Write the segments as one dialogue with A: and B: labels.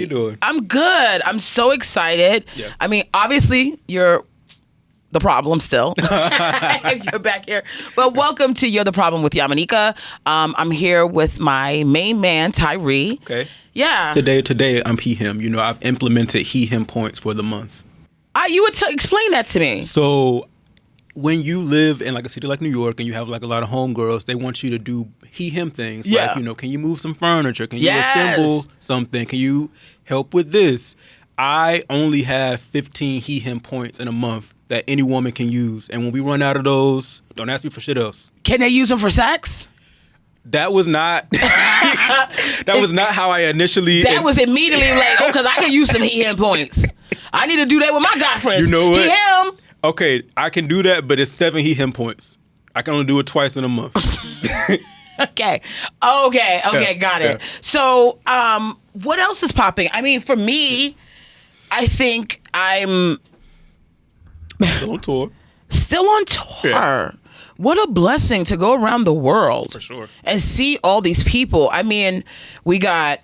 A: doing?
B: I'm good. I'm so excited.
A: Yeah.
B: I mean, obviously, you're the problem still. If you're back here. But welcome to You're the Problem with Yamaneika. I'm here with my main man, Tyree.
A: Okay.
B: Yeah.
A: Today I'm he, him. You know, I've implemented he, him points for the month.
B: You would explain that to me.
A: So when you live in like a city like New York and you have like a lot of homegirls, they want you to do he, him things.
B: Yeah.
A: Like, you know, can you move some furniture? Can you
B: Yes.
A: assemble something? Can you help with this? I only have 15 he, him points in a month that any woman can use. And when we run out of those, don't ask me for shit else.
B: Can they use them for sex?
A: That was not how I initially...
B: That was immediately like, because I can use some he, him points. I need to do that with my guy friends.
A: You know what?
B: He, him.
A: Okay, I can do that, but it's 7 he, him points. I can only do it twice in a month.
B: Okay, got it.
A: Yeah.
B: So, what else is popping? I mean, for me, I think I'm
A: Still on tour.
B: still on tour.
A: Yeah.
B: What a blessing to go around the world.
A: For sure.
B: And see all these people. I mean, we got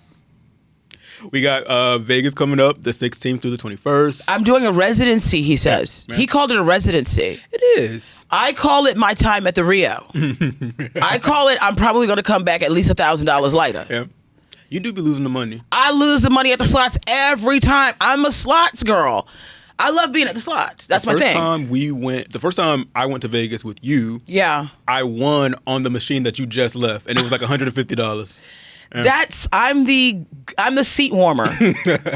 A: Vegas coming up the 16th through the 21st.
B: I'm doing a residency, he says.
A: Yeah.
B: He called it a residency.
A: It is.
B: I call it my time at the Rio. I call it I'm probably going to come back at least $1,000 lighter.
A: Yeah. You do be losing the money.
B: I lose the money at the slots every time. I'm a slots girl. I love being at the slots. That's my thing.
A: The first time I went to Vegas with you,
B: Yeah.
A: I won on the machine that you just left, and it was like $150.
B: I'm the seat warmer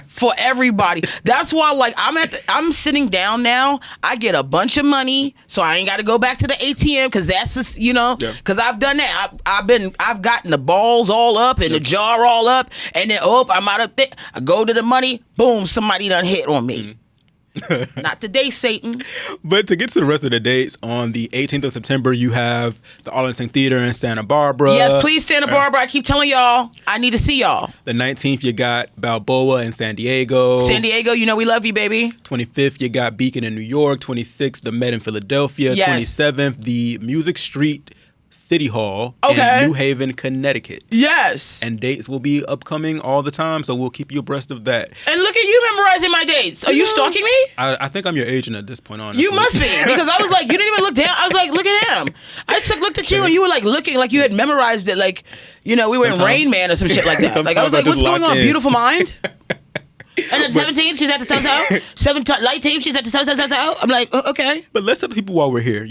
B: for everybody. That's why, like, I'm sitting down now. I get a bunch of money, so I ain't got to go back to the ATM because that's just, because I've done that. I've gotten the balls all up and the jar all up, and then I'm out of I go to the money. Boom, somebody done hit on me. Not today, Satan.
A: But to get to the rest of the dates, on the 18th of September, you have the Arlington Theater in Santa Barbara.
B: Yes, please, Santa Barbara. I keep telling y'all, I need to see y'all.
A: The 19th, you got Balboa in San Diego.
B: San Diego, we love you, baby.
A: 25th, you got Beacon in New York. 26th, the Met in Philadelphia.
B: Yes.
A: 27th, the Music Street City Hall
B: Okay.
A: in New Haven, Connecticut.
B: Yes.
A: And dates will be upcoming all the time, so we'll keep you abreast of that.
B: And look at you memorizing my dates. Are you stalking me?
A: I think I'm your agent at this point, honestly.
B: You must be, because I was like, you didn't even look down. I was like, look at him. I looked at you and you were like looking like you had memorized it, like, we were in Rain Man or some shit like that. Like I was like, what's going on, beautiful mind? And then 17th, she's at the so-so. Light team, she's at the so-so. I'm like, okay.
A: But let's tell people while we're here.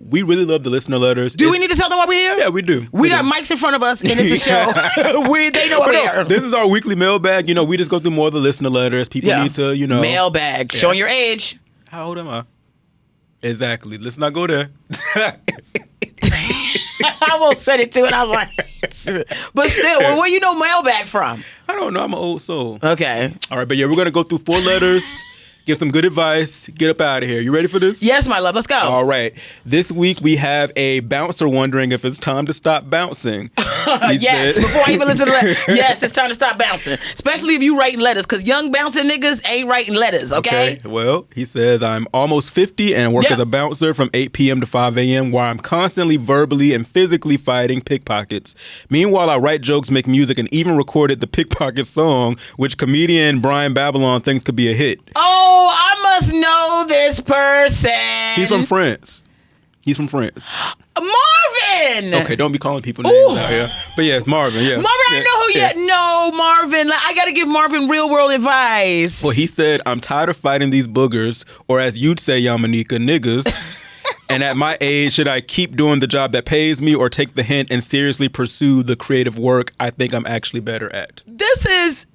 A: We really love the listener letters.
B: Do we need to tell them why we're here?
A: Yeah, we do.
B: We got mics in front of us, and it's a show. They know we're here.
A: This is our weekly mailbag. We just go through more of the listener letters. People need to,
B: Mailbag. Yeah. Showing your age.
A: How old am I? Exactly. Let's not go there.
B: I almost said it too, and I was like, but still, where you know mailbag from?
A: I don't know. I'm an old soul.
B: Okay.
A: All right, but yeah, we're going to go through 4 letters, give some good advice, get up out of here. You ready for this?
B: Yes, my love. Let's go.
A: All right. This week we have a bouncer wondering if it's time to stop bouncing.
B: Yes, before I even listen to that, yes, it's time to stop bouncing. Especially if you writing letters, because young bouncing niggas ain't writing letters, okay?
A: Well, he says, I'm almost 50 and work as a bouncer from 8 p.m. to 5 a.m. where I'm constantly verbally and physically fighting pickpockets. Meanwhile, I write jokes, make music, and even recorded the Pickpocket song, which comedian Brian Babylon thinks could be a hit.
B: Oh, I must know this person.
A: He's from France.
B: Marvin!
A: Okay, don't be calling people names out here. But yes, Marvin, yeah.
B: Marvin, I know who yet. No, Marvin. I got to give Marvin real world advice.
A: Well, he said, I'm tired of fighting these boogers, or as you'd say, Yamaneika, niggas. And at my age, should I keep doing the job that pays me or take the hint and seriously pursue the creative work I think I'm actually better at?
B: This is,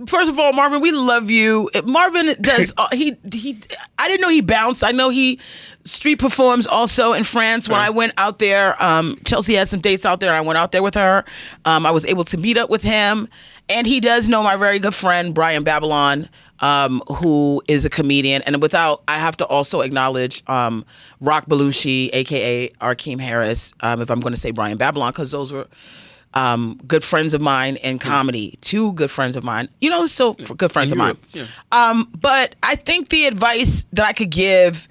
B: first of all, Marvin, we love you. Marvin does, I didn't know he bounced. I know he street performs also in France. When I went out there, Chelsea had some dates out there. I went out there with her. I was able to meet up with him. And he does know my very good friend, Brian Babylon, who is a comedian. And I have to also acknowledge Rock Belushi, a.k.a. Arkeem Harris, if I'm going to say Brian Babylon, because those were good friends of mine in comedy. 2 good friends of mine. Still good friends of mine. Yeah. But I think the advice that I could give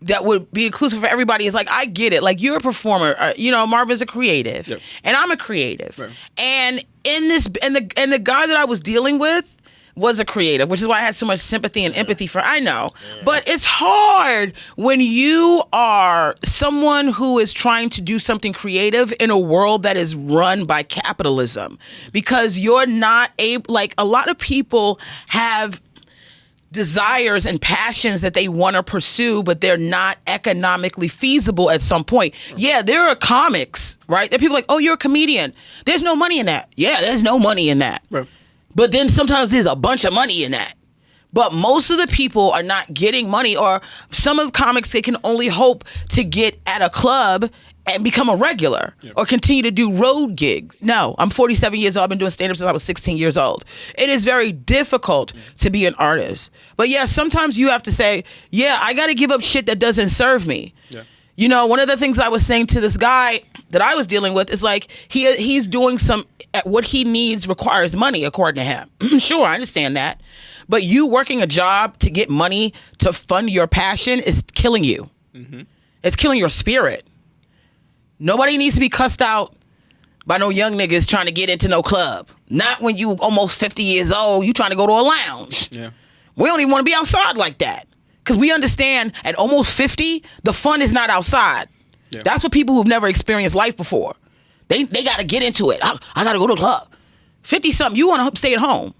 B: that would be inclusive for everybody is like, I get it. Like, you're a performer. Marvin's a creative, and I'm a creative. Right. And the guy that I was dealing with, was a creative, which is why I had so much sympathy and empathy for, I know. Yeah. But it's hard when you are someone who is trying to do something creative in a world that is run by capitalism, because you're not able, like, a lot of people have desires and passions that they want to pursue, but they're not economically feasible at some point. Yeah, there are comics, right? There are people like, oh, you're a comedian. There's no money in that. Yeah, there's no money in that. Right. But then sometimes there's a bunch of money in that. But most of the people are not getting money, or some of the comics, they can only hope to get at a club and become a regular, or continue to do road gigs. No, I'm 47 years old. I've been doing stand-up since I was 16 years old. It is very difficult to be an artist. But yeah, sometimes you have to say, yeah, I got to give up shit that doesn't serve me. Yeah. You know, one of the things I was saying to this guy that I was dealing with is like, he's doing what he needs requires money, according to him. Sure, I understand that. But you working a job to get money to fund your passion is killing you. Mm-hmm. It's killing your spirit. Nobody needs to be cussed out by no young niggas trying to get into no club. Not when you almost 50 years old, you trying to go to a lounge. Yeah. We don't even want to be outside like that. Because we understand at almost 50, the fun is not outside. Yeah. That's for people who've never experienced life before. They got to get into it. I got to go to the club. 50-something, you want to stay at home.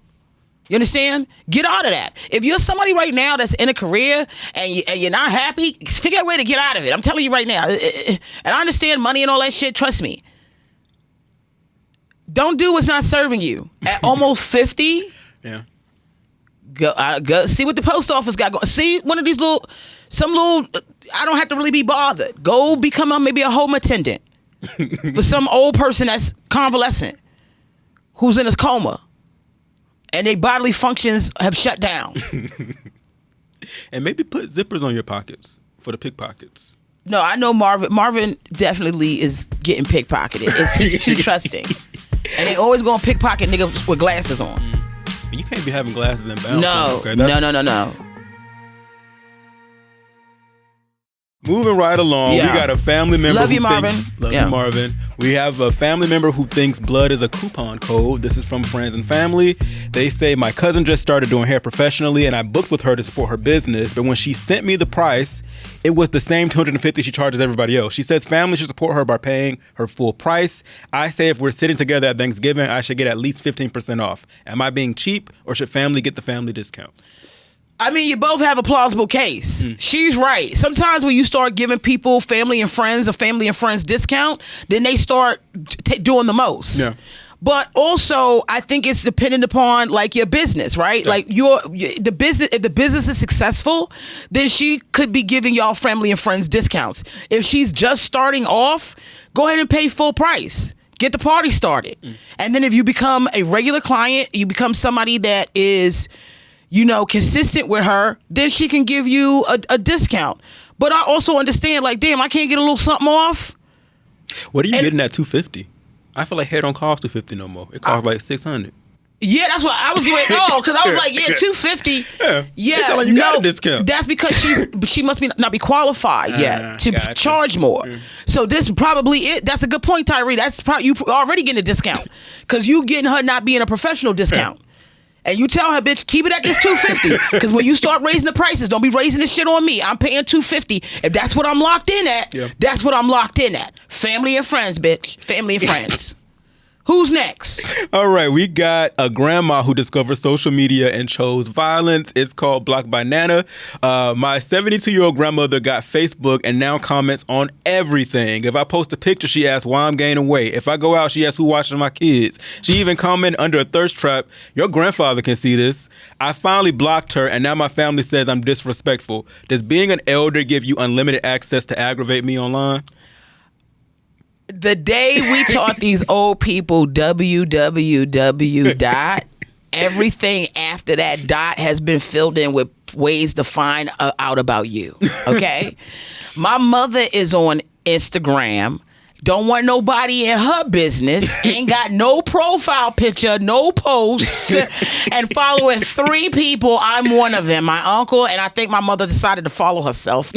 B: You understand? Get out of that. If you're somebody right now that's in a career and you're not happy, figure out a way to get out of it. I'm telling you right now. And I understand money and all that shit. Trust me. Don't do what's not serving you. At almost 50, yeah. Go see what the post office got going. See one of these little, I don't have to really be bothered. Go become maybe a home attendant for some old person that's convalescent, who's in a coma. And their bodily functions have shut down.
A: And maybe put zippers on your pockets for the pickpockets.
B: No, I know Marvin definitely is getting pickpocketed. He's too trusting. And they always gonna pickpocket niggas with glasses on.
A: You can't be having glasses and bouncing.
B: No, okay? No.
A: Moving right along, we got a family member.
B: Love you, Marvin.
A: Love you, Marvin. We have a family member who thinks blood is a coupon code. This is from Friends and Family. They say, my cousin just started doing hair professionally and I booked with her to support her business. But when she sent me the price, it was the same $250 she charges everybody else. She says family should support her by paying her full price. I say if we're sitting together at Thanksgiving, I should get at least 15% off. Am I being cheap, or should family get the family discount?
B: I mean, you both have a plausible case. She's right. Sometimes when you start giving people, family and friends, a family and friends discount, then they start doing the most. Yeah. But also, I think it's dependent upon like your business, right? Yeah. Like the business. If the business is successful, then she could be giving y'all family and friends discounts. If she's just starting off, go ahead and pay full price. Get the party started. And then if you become a regular client, you become somebody that is, you know, consistent with her, then she can give you a discount. But I also understand, like, damn, I can't get a little something off.
A: What are you getting at $250? I feel like hair don't cost $250 no more. It costs like $600.
B: Yeah, that's what I was getting. Oh, because I was like, yeah, $250. Yeah,
A: like you got a discount.
B: That's because she must not be qualified yet to charge more. So this probably it. That's a good point, Tyree. That's probably you already getting a discount because you getting her not being a professional discount. And you tell her, bitch, keep it at this $250. Because when you start raising the prices, don't be raising this shit on me. I'm paying $250. If that's what I'm locked in at, that's what I'm locked in at. Family and friends, bitch. Family and friends. Who's next?
A: All right, we got a grandma who discovered social media and chose violence. It's called Blocked by Nana. My 72-year-old grandmother got Facebook and now comments on everything. If I post a picture, she asks why I'm gaining weight. If I go out, she asks who watching my kids. She even commented under a thirst trap, your grandfather can see this. I finally blocked her, and now my family says I'm disrespectful. Does being an elder give you unlimited access to aggravate me online?
B: The day we taught these old people www dot, everything after that dot has been filled in with ways to find out about you. Okay? My mother is on Instagram. Don't want nobody in her business. Ain't got no profile picture, no posts, and following 3 people. I'm one of them. My uncle, and I think my mother decided to follow herself.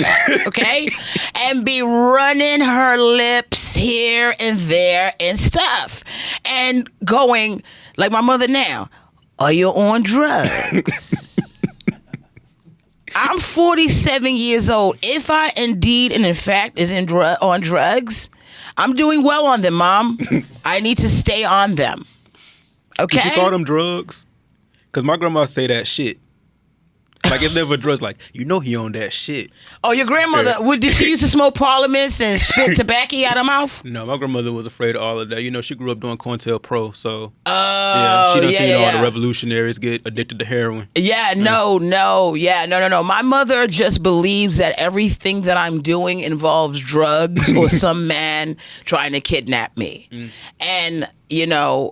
B: Okay? And be running her lips here and there and stuff. And going, like my mother now, Are you on drugs? I'm 47 years old. If I indeed and in fact is on drugs, I'm doing well on them, Mom. I need to stay on them. Okay?
A: Did she call them drugs? Because my grandma say that shit. Like, it's never drugs. Like, he on that shit.
B: Oh, your grandmother, did she used to smoke parliaments and spit tobacco out her mouth?
A: No, my grandmother was afraid of all of that. She grew up doing COINTELPRO, so.
B: Oh,
A: she done seen all the revolutionaries get addicted to heroin.
B: No. My mother just believes that everything that I'm doing involves drugs or some man trying to kidnap me. And, 9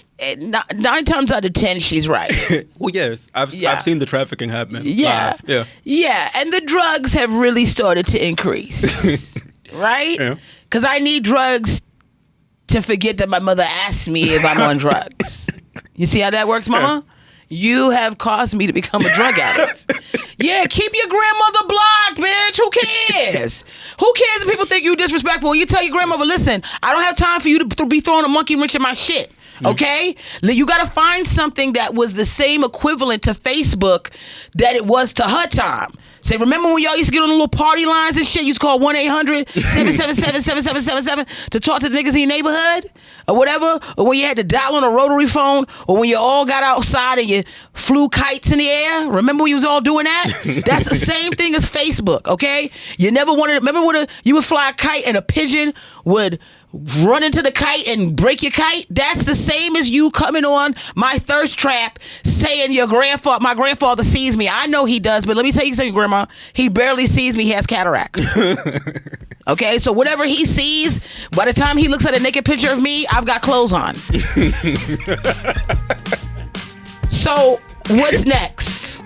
B: times out of 10, she's right.
A: Well, yes. I've seen the trafficking happen.
B: Yeah.
A: Live.
B: Yeah. And the drugs have really started to increase. Right?
A: Yeah.
B: Because I need drugs to forget that my mother asked me if I'm on drugs. You see how that works, Mama? Yeah. You have caused me to become a drug addict. Yeah, keep your grandmother blocked, bitch. Who cares? Who cares if people think you disrespectful? When you tell your grandmother, listen, I don't have time for you to be throwing a monkey wrench in my shit. Okay? You got to find something that was the same equivalent to Facebook that it was to her time. Say, remember when y'all used to get on the little party lines and shit? You used to call 1-800-777-7777 to talk to the niggas in your neighborhood? Or whatever? Or when you had to dial on a rotary phone? Or when you all got outside and you flew kites in the air? Remember when you was all doing that? That's the same thing as Facebook, okay? You never wanted... Remember when you would fly a kite and a pigeon would run into the kite and break your kite? That's the same as you coming on my thirst trap saying my grandfather sees me. I know he does, but let me tell you something, Grandma. He barely sees me. He has cataracts. Okay, so whatever he sees, by the time he looks at a naked picture of me, I've got clothes on. So what's next?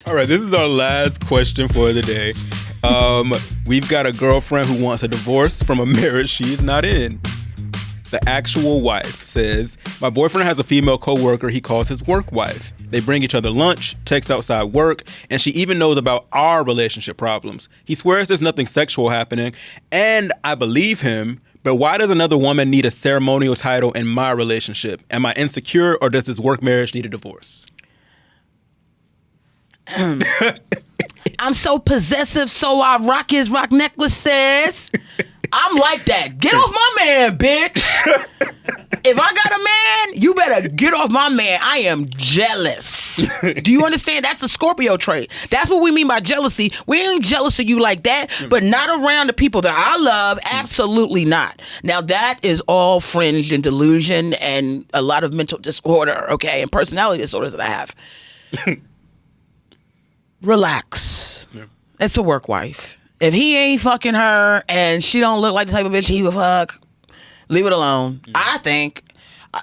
A: All right, this is our last question for the day. We've got a girlfriend who wants a divorce from a marriage she's not in. The actual wife says, my boyfriend has a female coworker he calls his work wife. They bring each other lunch, text outside work, and she even knows about our relationship problems. He swears there's nothing sexual happening, and I believe him, but why does another woman need a ceremonial title in my relationship? Am I insecure, or does this work marriage need a divorce?
B: I'm so possessive, so I rock his rock necklaces. I'm like that. Get off my man, bitch. If I got a man, you better get off my man. I am jealous. Do you understand? That's a Scorpio trait. That's what we mean by jealousy. We ain't jealous of you like that, but not around the people that I love. Absolutely not. Now, that is all fringed in delusion and a lot of mental disorder, okay, and personality disorders that I have. Relax. Yeah. It's a work wife. If he ain't fucking her and she don't look like the type of bitch he would fuck, leave it alone. I think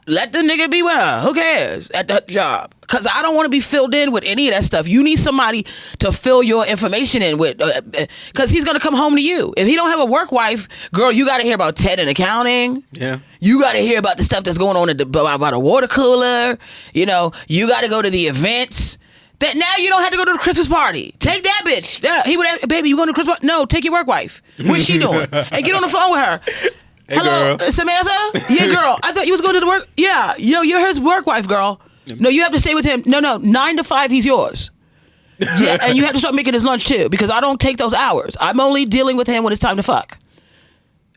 B: let the nigga be with her. Who cares at the job? Because I don't want to be filled in with any of that stuff. You need somebody to fill your information in with, because he's going to come home to you. If he don't have a work wife, girl, you got to hear about Ted and accounting. Yeah. You got to hear about the stuff that's going on about a water cooler. You got to go to the events. That now you don't have to go to the Christmas party. Take that bitch. He would have, baby, you going to Christmas party? No, take your work wife. What's she doing? And get on the phone with her.
A: Hey,
B: hello,
A: girl.
B: Samantha? Yeah, girl. I thought you was going to the work. Yeah, you're his work wife, girl. No, you have to stay with him. No, 9 to 5, he's yours. Yeah, and you have to start making his lunch too, because I don't take those hours. I'm only dealing with him when it's time to fuck.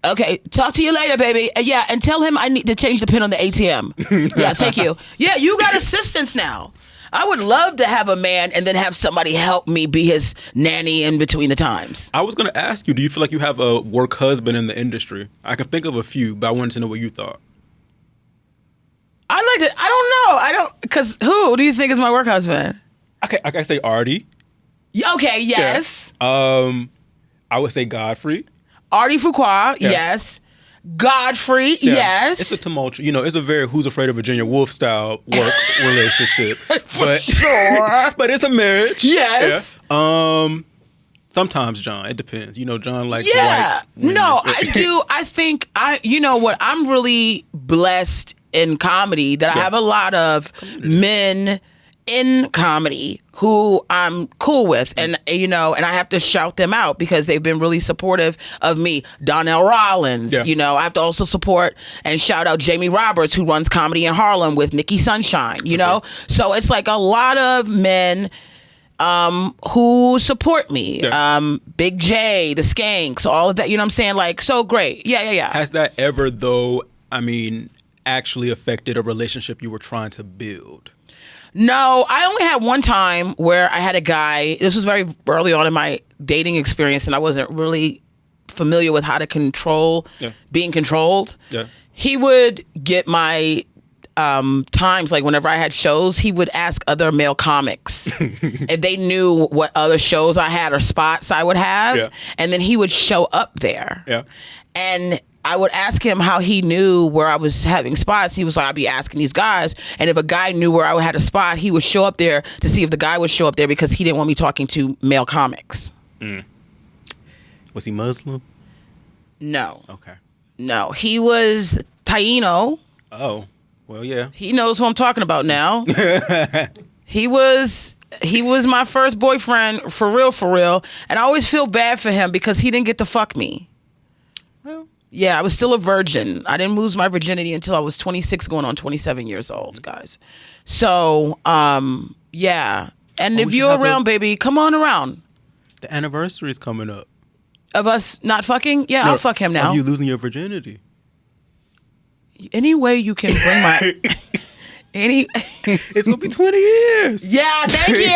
B: Okay, talk to you later, baby. Yeah, and tell him I need to change the pin on the ATM. Yeah, thank you. Yeah, you got assistance now. I would love to have a man and then have somebody help me be his nanny in between the times.
A: I was going to ask you, do you feel like you have a work husband in the industry? I can think of a few, but I wanted to know what you thought.
B: I don't know. Because who do you think is my work husband?
A: Okay, I can say Artie.
B: Okay, yes.
A: Yeah. I would say Godfrey.
B: Artie Fuqua, yeah. Yes. Godfrey, yeah. Yes.
A: It's a tumultuous, it's a very Who's Afraid of Virginia Woolf style work relationship.
B: For sure.
A: But it's a marriage.
B: Yes.
A: Yeah. Sometimes John, it depends. John likes white women.
B: No, I do. I think I'm really blessed in comedy that I have a lot of men in comedy who I'm cool with, and and I have to shout them out because they've been really supportive of me. Donnell Rollins, I have to also support and shout out Jamie Roberts, who runs comedy in Harlem with Nikki Sunshine, know? So it's like a lot of men who support me. Big J, the Skanks, all of that, you know what I'm saying? Like, so great. Yeah.
A: Has that ever, though, actually affected a relationship you were trying to build?
B: No, I only had one time where I had a guy. This was very early on in my dating experience, and I wasn't really familiar with how to control being controlled. Yeah. He would get my times, like whenever I had shows, he would ask other male comics if they knew what other shows I had or spots I would have, and then he would show up there. Yeah. And I would ask him how he knew where I was having spots. He was like, I'd be asking these guys. And if a guy knew where I had a spot, he would show up there to see if the guy would show up there because he didn't want me talking to male comics.
A: Was he Muslim?
B: No.
A: Okay.
B: No. He was Taino.
A: Oh, well, yeah.
B: He knows who I'm talking about now. He was my first boyfriend, for real. And I always feel bad for him because he didn't get to fuck me. Well, yeah, I was still a virgin. I didn't lose my virginity until I was 26 going on 27 years old, guys. So, yeah. And if you're around, baby, come on around.
A: The anniversary is coming up.
B: Of us not fucking? Yeah, I'll fuck him now.
A: Of you losing your virginity.
B: Any way you can bring my...
A: It's going to be 20 years.
B: Yeah, thank you.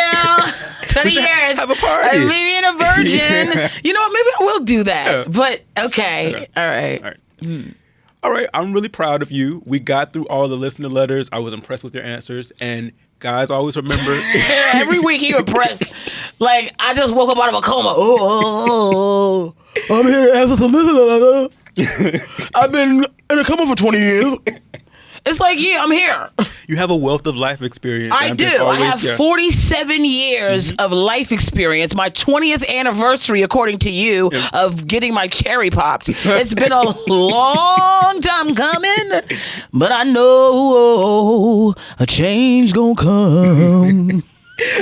B: 20 years.
A: Have a party.
B: Me being a virgin. Yeah. You know what? Maybe I will do that. Yeah. But, okay. All right.
A: All right. I'm really proud of you. We got through all the listener letters. I was impressed with your answers. And guys, always remember.
B: Every week he impressed. Like, I just woke up out of a coma. Oh, I'm here to answer some listener letters. I've been in a coma for 20 years. It's like, yeah, I'm here.
A: You have a wealth of life experience.
B: I do. I have 47 years of life experience. My 20th anniversary, according to you, of getting my cherry popped. It's been a long time coming, but I know a change gonna come.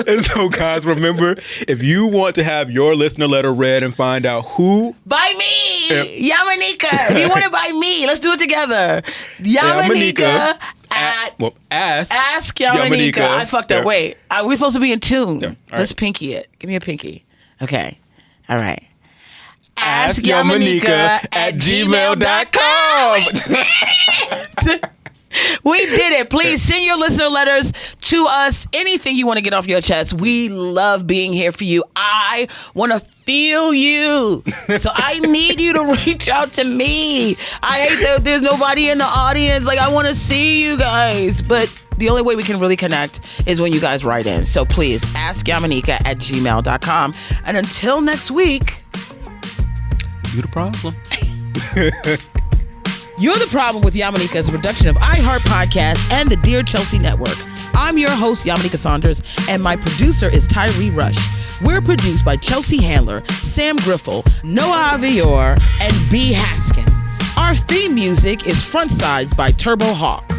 A: And so, guys, remember, if you want to have your listener letter read and find out who...
B: By me! Yamaneika! If you want it by me, let's do it together. Yamaneika Ask Yamaneika. I fucked up. Wait. We're supposed to be in tune. Yeah. Let's pinky it. Give me a pinky. Okay. All right. Ask Yamaneika at gmail.com. We did it. Please send your listener letters to us. Anything you want to get off your chest. We love being here for you. I want to feel you. So I need you to reach out to me. I hate that there's nobody in the audience. Like, I want to see you guys. But the only way we can really connect is when you guys write in. So please, ask Yamaneika at gmail.com. And until next week.
A: You the problem.
B: You're the Problem with Yamaneika is a production of iHeart Podcast and the Dear Chelsea Network. I'm your host, Yamaneika Saunders, and my producer is Tyree Rush. We're produced by Chelsea Handler, Sam Griffel, Noah Avior, and B. Haskins. Our theme music is Front Sides by Turbo Hawk.